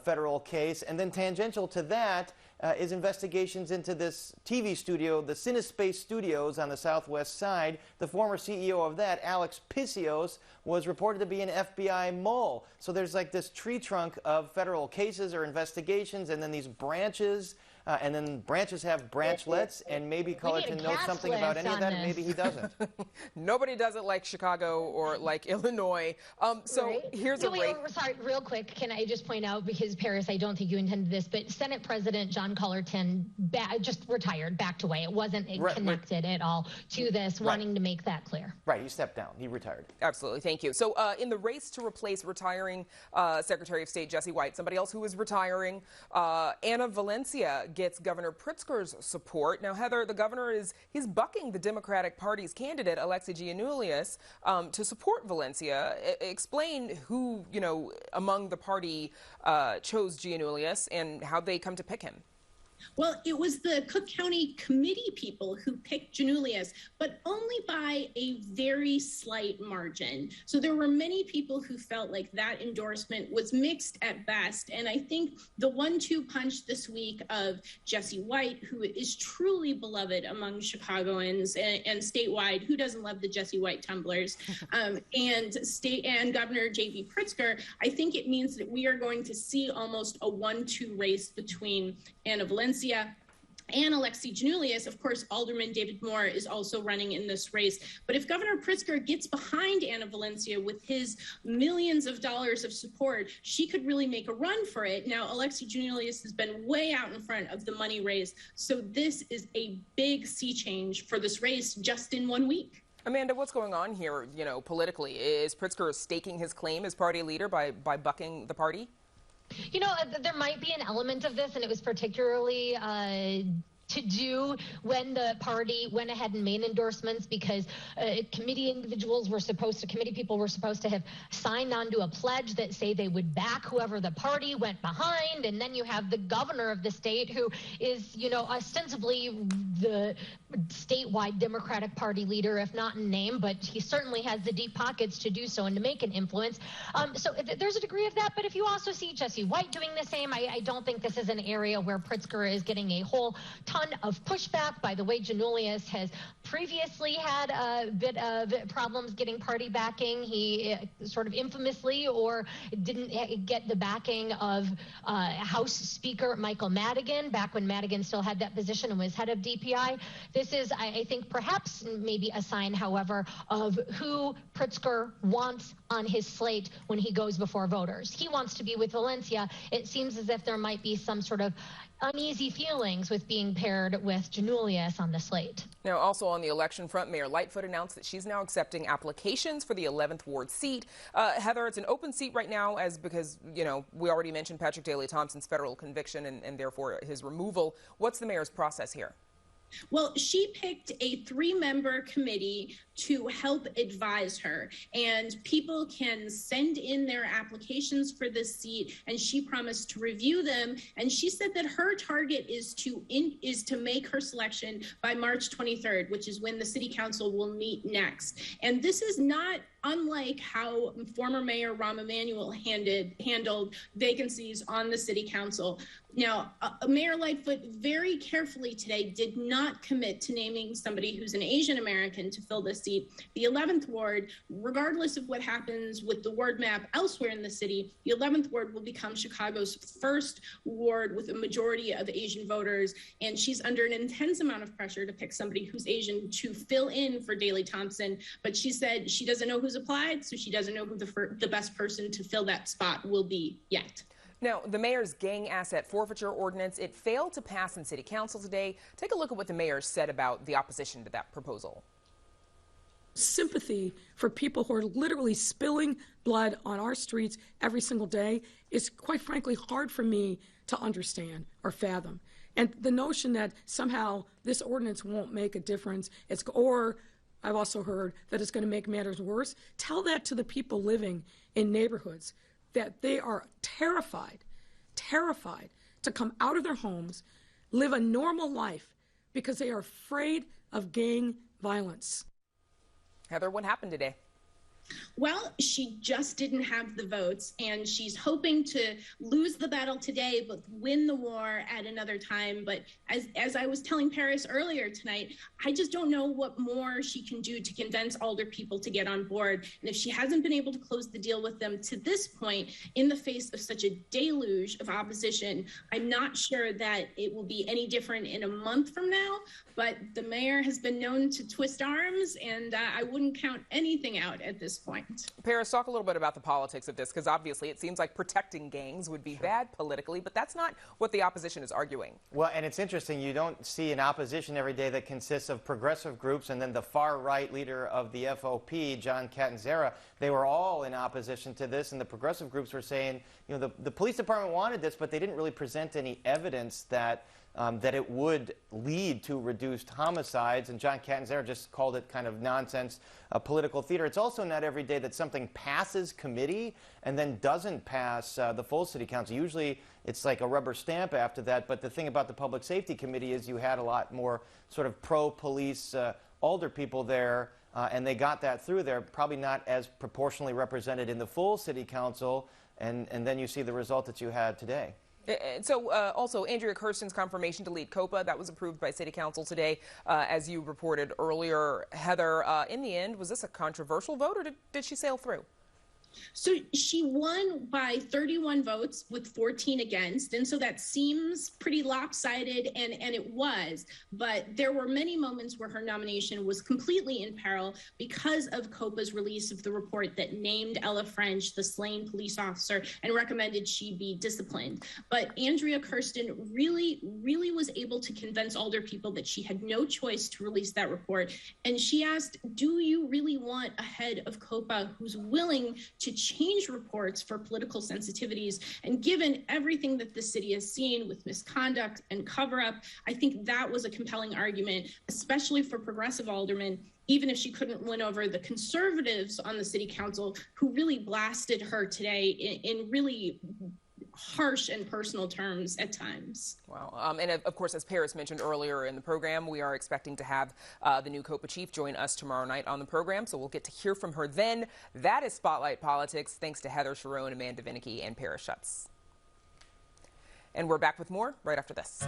federal case. And then tangential to that is investigations into this TV studio, the Cinespace Studios on the southwest side. The former CEO of that, Alex Pisios, was reported to be an FBI mole. So there's like this tree trunk of federal cases or investigations, and then these branches, and then branches have branchlets, and maybe Cullerton knows something about any of that, and maybe he doesn't. Nobody does it like Chicago or like Illinois. Here's a wait, sorry, real quick, can I just point out, because Paris, I don't think you intended this, but Senate President John Cullerton just retired, backed away. It wasn't connected at all to this, wanting to make that clear. Right, he stepped down. He retired. Absolutely, thank you. So in the race to replace retiring Secretary of State Jesse White, somebody else who is retiring, Ana Valencia gets Governor Pritzker's support. Now, Heather, the governor he's bucking the Democratic Party's candidate, Alexi Giannoulias, to support Valencia. Explain who, among the party chose Giannoulias and how they come to pick him. Well, it was the Cook County committee people who picked Giannoulias, but only by a very slight margin. So there were many people who felt like that endorsement was mixed at best. And I think the 1-2 punch this week of Jesse White, who is truly beloved among Chicagoans and statewide, who doesn't love the Jesse White tumblers, and Governor J.B. Pritzker, I think it means that we are going to see almost a 1-2 race between Ana Valencia and Alexi Giannoulias. Of course, Alderman David Moore is also running in this race. But if Governor Pritzker gets behind Ana Valencia with his millions of dollars of support, she could really make a run for it. Now, Alexi Giannoulias has been way out in front of the money race. So this is a big sea change for this race just in 1 week. Amanda, what's going on here, politically? Is Pritzker staking his claim as party leader by bucking the party? There might be an element of this, and it was particularly to do when the party went ahead and made endorsements, because committee people were supposed to have signed on to a pledge that say they would back whoever the party went behind. And then you have the governor of the state, who is, ostensibly the statewide Democratic Party leader, if not in name, but he certainly has the deep pockets to do so and to make an influence. So there's a degree of that. But if you also see Jesse White doing the same, I don't think this is an area where Pritzker is getting a whole ton of pushback. By the way, Giannoulias has previously had a bit of problems getting party backing. He sort of infamously didn't get the backing of House Speaker Michael Madigan back when Madigan still had that position and was head of DPI. This is, I think, perhaps maybe a sign, however, of who Pritzker wants on his slate when he goes before voters. He wants to be with Valencia. It seems as if there might be some sort of uneasy feelings with being paired with Giannoulias on the slate. Now, also on the election front, Mayor Lightfoot announced that she's now accepting applications for the 11th Ward seat. Heather, it's an open seat right now because, we already mentioned Patrick Daley Thompson's federal conviction and therefore his removal. What's the mayor's process here? Well, she picked a 3-member committee to help advise her, and people can send in their applications for this seat, and she promised to review them. And she said that her target is to make her selection by March 23rd, which is when the city council will meet next. And this is not unlike how former Mayor Rahm Emanuel handled vacancies on the city council. Now, Mayor Lightfoot very carefully today did not commit to naming somebody who's an Asian American to fill this seat. The 11th Ward, regardless of what happens with the ward map elsewhere in the city, the 11th Ward will become Chicago's first ward with a majority of Asian voters. And she's under an intense amount of pressure to pick somebody who's Asian to fill in for Daley Thompson. But she said she doesn't know who's applied, so she doesn't know who the best person to fill that spot will be yet. Now, the mayor's gang asset forfeiture ordinance, it failed to pass in city council today. Take a look at what the mayor said about the opposition to that proposal. Sympathy for people who are literally spilling blood on our streets every single day is, quite frankly, hard for me to understand or fathom. And the notion that somehow this ordinance won't make a difference, or I've also heard that it's going to make matters worse. Tell that to the people living in neighborhoods that they are terrified to come out of their homes, live a normal life because they are afraid of gang violence. Heather, what happened today? Well, she just didn't have the votes, and she's hoping to lose the battle today, but win the war at another time. But as I was telling Paris earlier tonight, I just don't know what more she can do to convince alder people to get on board. And if she hasn't been able to close the deal with them to this point, in the face of such a deluge of opposition, I'm not sure that it will be any different in a month from now. But the mayor has been known to twist arms, and I wouldn't count anything out at this point. Paris, talk a little bit about the politics of this, because obviously it seems like protecting gangs would be bad politically, but that's not what the opposition is arguing. Well, and it's interesting, you don't see an opposition every day that consists of progressive groups and then the far-right leader of the FOP, John Catanzara. They were all in opposition to this, and the progressive groups were saying, you know, the police department wanted this, but they didn't really present any evidence that it would lead to reduced homicides, and John Catanzara just called it kind of nonsense, political theater. It's also not every day that something passes committee and then doesn't pass the full city council. Usually it's like a rubber stamp after that, but the thing about the Public Safety Committee is you had a lot more sort of pro-police alder people there, and they got that through there, probably not as proportionally represented in the full city council, and then you see the result that you had today. So also Andrea Kirsten's confirmation to lead COPA, that was approved by City Council today, as you reported earlier. Heather, in the end, was this a controversial vote, or did she sail through? So she won by 31 votes with 14 against, and so that seems pretty lopsided, and it was. But there were many moments where her nomination was completely in peril because of COPA's release of the report that named Ella French the slain police officer and recommended she be disciplined. But Andrea Kirsten really was able to convince alder people that she had no choice to release that report. And she asked, do you really want a head of COPA who's willing to change reports for political sensitivities? And given everything that the city has seen with misconduct and cover-up, I think that was a compelling argument, especially for progressive aldermen, even if she couldn't win over the conservatives on the city council, who really blasted her today in really harsh and personal terms at times. Wow. And of course, as Paris mentioned earlier in the program, we are expecting to have the new COPA chief join us tomorrow night on the program, so we'll get to hear from her then. That is Spotlight Politics, thanks to Heather Sharon, Amanda Vinicky, and Paris Schutz. And we're back with more right after this.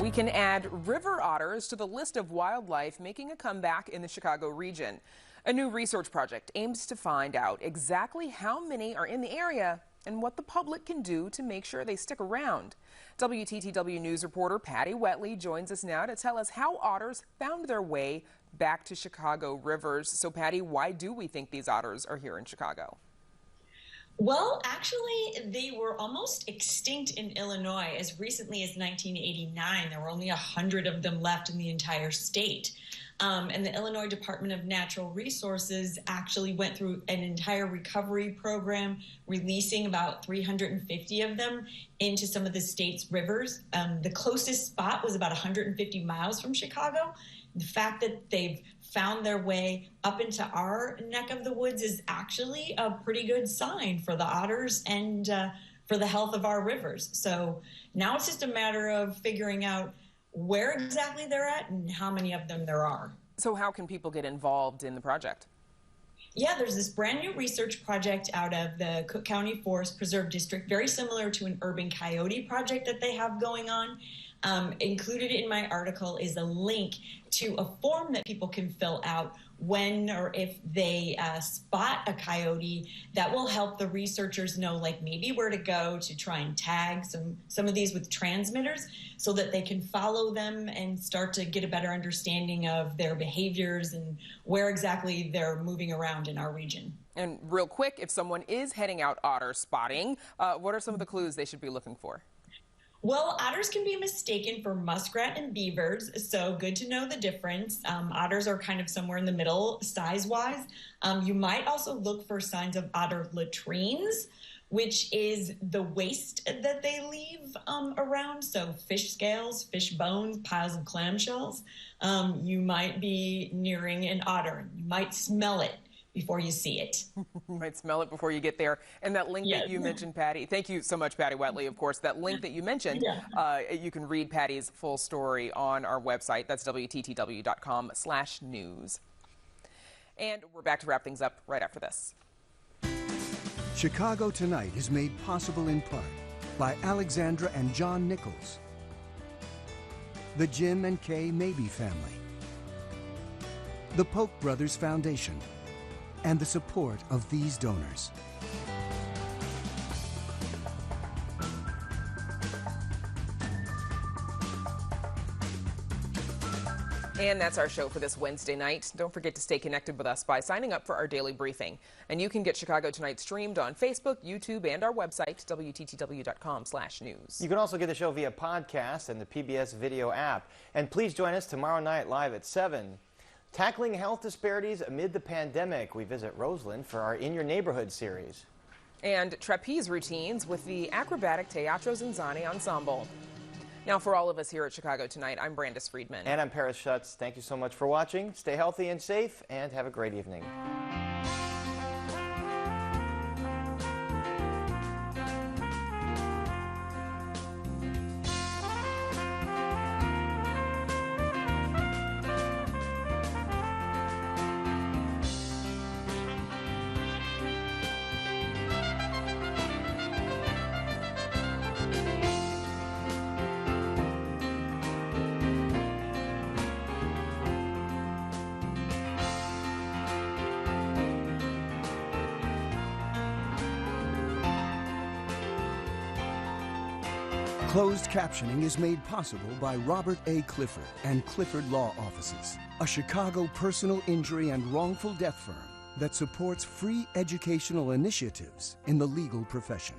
We can add river otters to the list of wildlife making a comeback in the Chicago region. A new research project aims to find out exactly how many are in the area and what the public can do to make sure they stick around. WTTW News reporter Patty Wetley joins us now to tell us how otters found their way back to Chicago rivers. So Patty, why do we think these otters are here in Chicago? Well, actually, they were almost extinct in Illinois as recently as 1989. There were only 100 of them left in the entire state. And the Illinois Department of Natural Resources actually went through an entire recovery program, releasing about 350 of them into some of the state's rivers. The closest spot was about 150 miles from Chicago. The fact that they've found their way up into our neck of the woods is actually a pretty good sign for the otters and for the health of our rivers. So now it's just a matter of figuring out where exactly they're at and how many of them there are. So how can people get involved in the project? Yeah, there's this brand new research project out of the Cook County Forest Preserve District, very similar to an urban coyote project that they have going on. Included in my article is a link to a form that people can fill out when or if they spot a coyote. That will help the researchers know, like, maybe where to go to try and tag some of these with transmitters so that they can follow them and start to get a better understanding of their behaviors and where exactly they're moving around in our region. And real quick, if someone is heading out otter spotting, what are some of the clues they should be looking for? Well, otters can be mistaken for muskrat and beavers, so good to know the difference. Otters are kind of somewhere in the middle size-wise. You might also look for signs of otter latrines, which is the waste that they leave around, so fish scales, fish bones, piles of clamshells. You might be nearing an otter. You might smell it before you see it. You might smell it before you get there. And that link that you mentioned, Patty, thank you so much, Patty Wetley, of course. That link that you mentioned, you can read Patty's full story on our website. That's WTTW.com/news. And we're back to wrap things up right after this. Chicago Tonight is made possible in part by Alexandra and John Nichols, the Jim and Kay Mabey family, the Polk Brothers Foundation, and the support of these donors. And that's our show for this Wednesday night. Don't forget to stay connected with us by signing up for our daily briefing. And you can get Chicago Tonight streamed on Facebook, YouTube, and our website, WTTW.com/news. You can also get the show via podcast and the PBS video app. And please join us tomorrow night live at 7. Tackling health disparities amid the pandemic. We visit Roseland for our In Your Neighborhood series. And trapeze routines with the acrobatic Teatro Zanzani Ensemble. Now, for all of us here at Chicago Tonight, I'm Brandis Friedman. And I'm Paris Schutz. Thank you so much for watching. Stay healthy and safe, and have a great evening. Closed captioning is made possible by Robert A. Clifford and Clifford Law Offices, a Chicago personal injury and wrongful death firm that supports free educational initiatives in the legal profession.